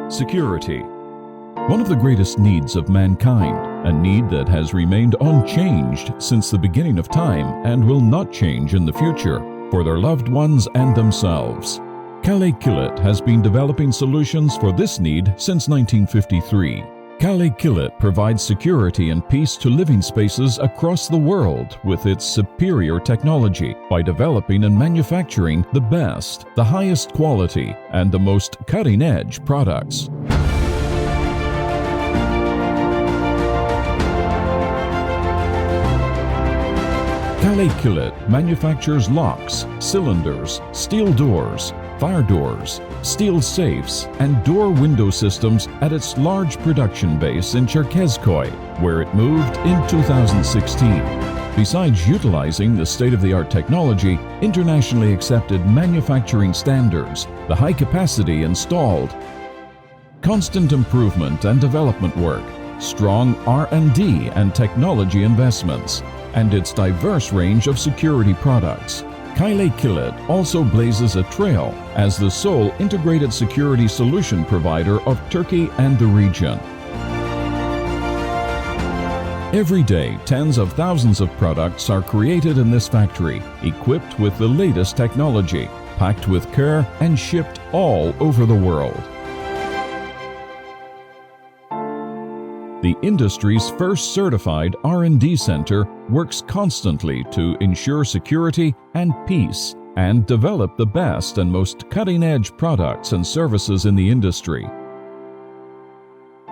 Security. One of the greatest needs of mankind, a need that has remained unchanged since the beginning of time and will not change in the future for their loved ones and themselves. Kale Kilit has been developing solutions for this need since 1953. Kale Kilit provides security and peace to living spaces across the world with its superior technology by developing and manufacturing the best, the highest quality, and the most cutting-edge products. Kale Kilit manufactures locks, cylinders, steel doors, fire doors, steel safes, and door window systems at its large production base in Çerkezköy, where it moved in 2016. Besides utilizing the state-of-the-art technology, internationally accepted manufacturing standards, the high capacity installed, constant improvement and development work, strong R&D and technology investments, and its diverse range of security products, Kale Kilit also blazes a trail as the sole integrated security solution provider of Turkey and the region. Every day, tens of thousands of products are created in this factory, equipped with the latest technology, packed with care, and shipped all over the world. The industry's first certified R&D center works constantly to ensure security and peace and develop the best and most cutting-edge products and services in the industry.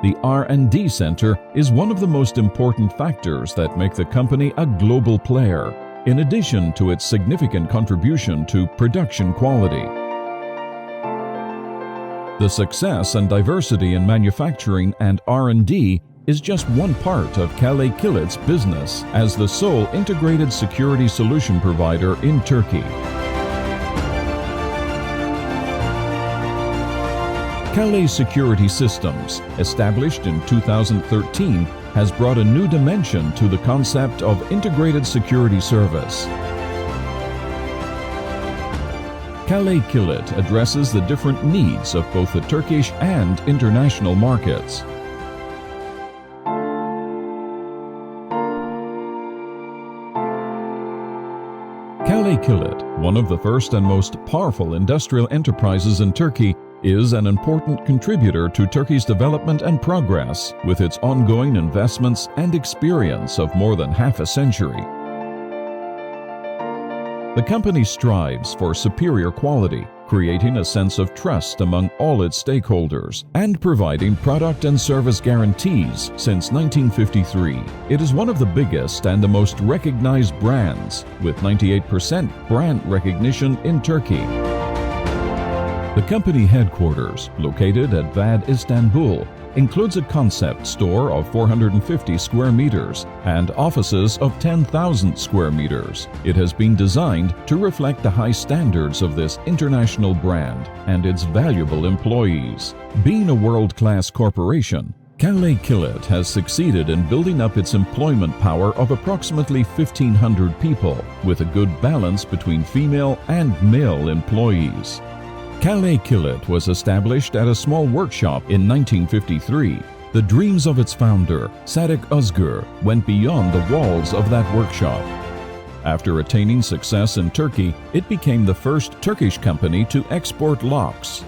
The R&D center is one of the most important factors that make the company a global player, in addition to its significant contribution to production quality. The success and diversity in manufacturing and R&D is just one part of Kale Kilit's business as the sole integrated security solution provider in Turkey. Kale Security Systems, established in 2013, has brought a new dimension to the concept of integrated security service. Kale Kilit addresses the different needs of both the Turkish and international markets. Kale Kilit, one of the first and most powerful industrial enterprises in Turkey, is an important contributor to Turkey's development and progress with its ongoing investments and experience of more than half a century. The company strives for superior quality, creating a sense of trust among all its stakeholders, and providing product and service guarantees since 1953. It is one of the biggest and the most recognized brands, with 98% brand recognition in Turkey. The company headquarters, located at Vad, Istanbul, includes a concept store of 450 square meters and offices of 10,000 square meters. It has been designed to reflect the high standards of this international brand and its valuable employees. Being a world-class corporation, Kale Kilit has succeeded in building up its employment power of approximately 1,500 people, with a good balance between female and male employees. Kale Kilit was established at a small workshop in 1953. The dreams of its founder, Sadık Özgür, went beyond the walls of that workshop. After attaining success in Turkey, it became the first Turkish company to export locks.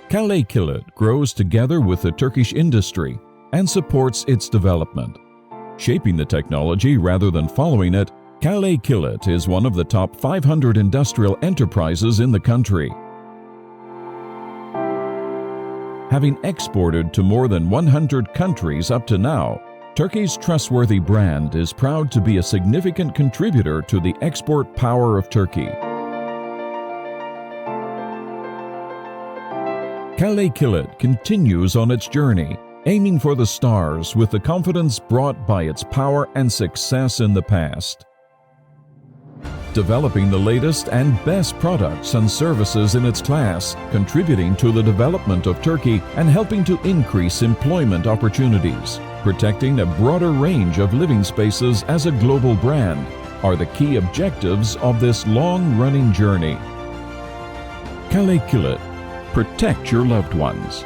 Kale Kilit grows together with the Turkish industry and supports its development. Shaping the technology rather than following it, Kale Kilit is one of the top 500 industrial enterprises in the country. Having exported to more than 100 countries up to now, Turkey's trustworthy brand is proud to be a significant contributor to the export power of Turkey. Kale Kilit continues on its journey, aiming for the stars with the confidence brought by its power and success in the past. Developing the latest and best products and services in its class, contributing to the development of Turkey and helping to increase employment opportunities, protecting a broader range of living spaces as a global brand, are the key objectives of this long-running journey. Kale Kilit. Protect your loved ones.